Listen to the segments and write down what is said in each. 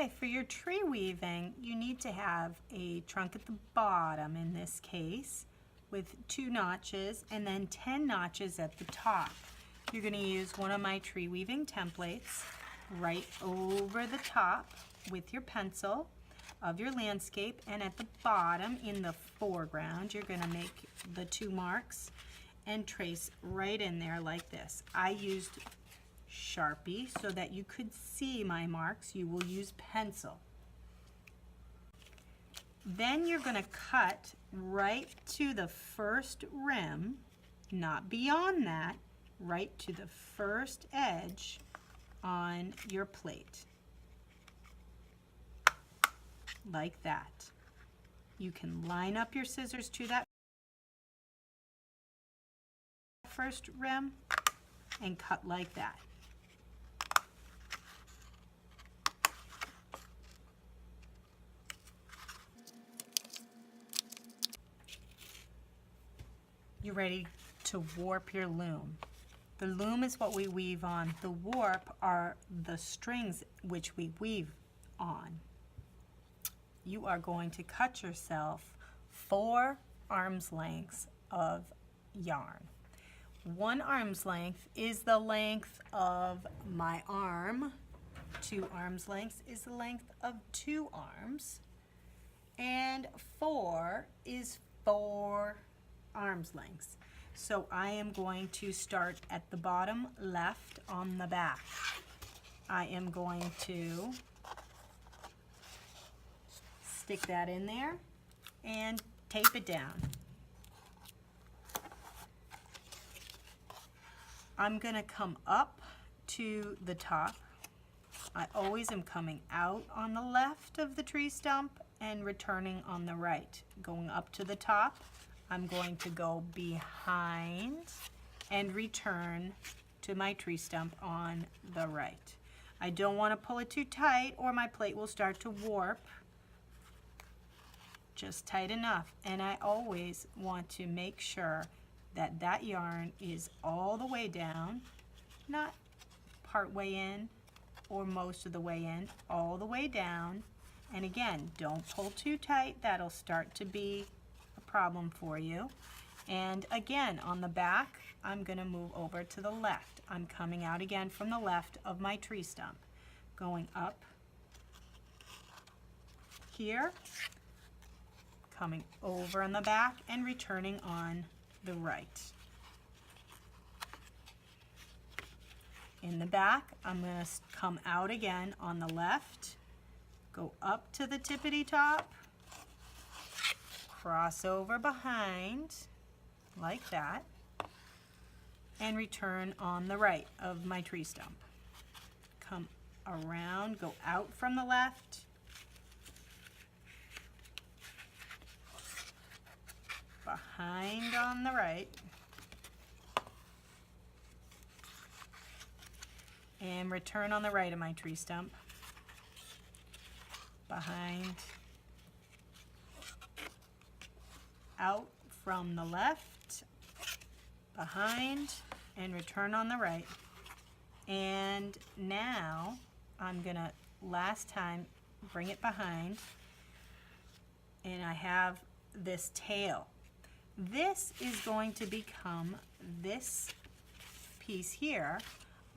Okay, for your tree weaving, you need to have a trunk at the bottom in this case with 2 notches and then 10 notches at the top. You're going to use one of my tree weaving templates right over the top with your pencil of your landscape, and at the bottom in the foreground you're going to make the 2 marks and trace right in there like this. I used Sharpie so that you could see my marks. You will use pencil. Then you're going to cut right to the first rim, not beyond that, right to the first edge on your plate. Like that. You can line up your scissors to that first rim and cut like that. You're ready to warp your loom. The loom is what we weave on. The warp are the strings which we weave on. You are going to cut yourself 4 arm's lengths of yarn. 1 arm's length is the length of my arm. 2 arm's lengths is the length of 2 arms. And 4 is 4 arm's lengths. So I am going to start at the bottom left on the back. I am going to stick that in there and tape it down. I'm going to come up to the top. I always am coming out on the left of the tree stump and returning on the right. Going up to the top, I'm going to go behind and return to my tree stump on the right. I don't want to pull it too tight or my plate will start to warp. Just tight enough. And I always want to make sure that that yarn is all the way down, not part way in or most of the way in, all the way down. And again, don't pull too tight. That'll start to be problem for you. And again, on the back, I'm going to move over to the left. I'm coming out again from the left of my tree stump, going up here, coming over on the back and returning on the right. In the back, I'm going to come out again on the left, go up to the tippity top, cross over behind like that, and return on the right of my tree stump. Come around, go out from the left, behind on the right, and return on the right of my tree stump, behind, out from the left, behind, and return on the right. And now I'm gonna, last time, bring it behind, and I have this tail. This is going to become this piece here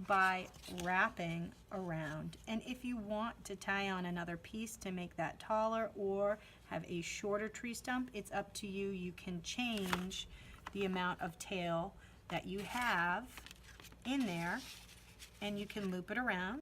by wrapping around. And if you want to tie on another piece to make that taller or have a shorter tree stump, it's up to you. You can change the amount of tail that you have in there, and you can loop it around.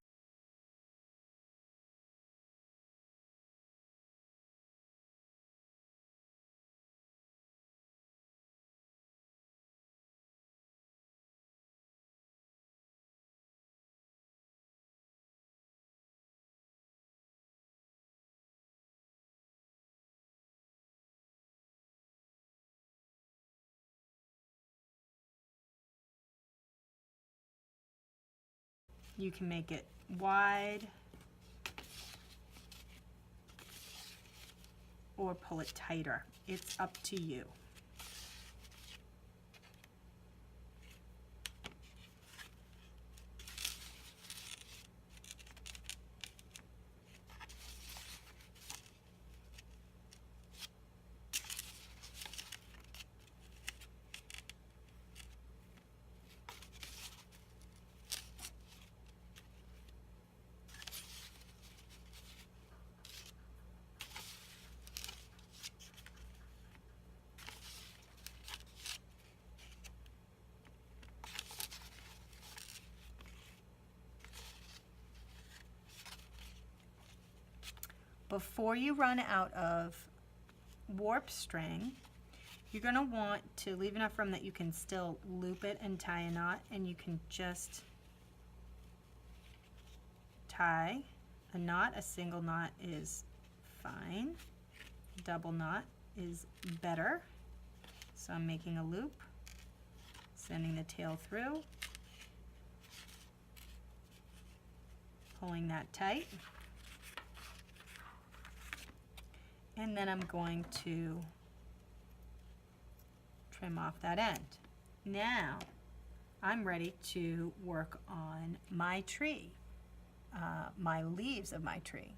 You can make it wide or pull it tighter. It's up to you. before you run out of warp string, you're going to want to leave enough room that you can still loop it and tie a knot, and you can just tie a knot. A single knot is fine. Double knot is better. So I'm making a loop, sending the tail through, pulling that tight, and then I'm going to trim off that end. Now I'm ready to work on my tree, my leaves of my tree.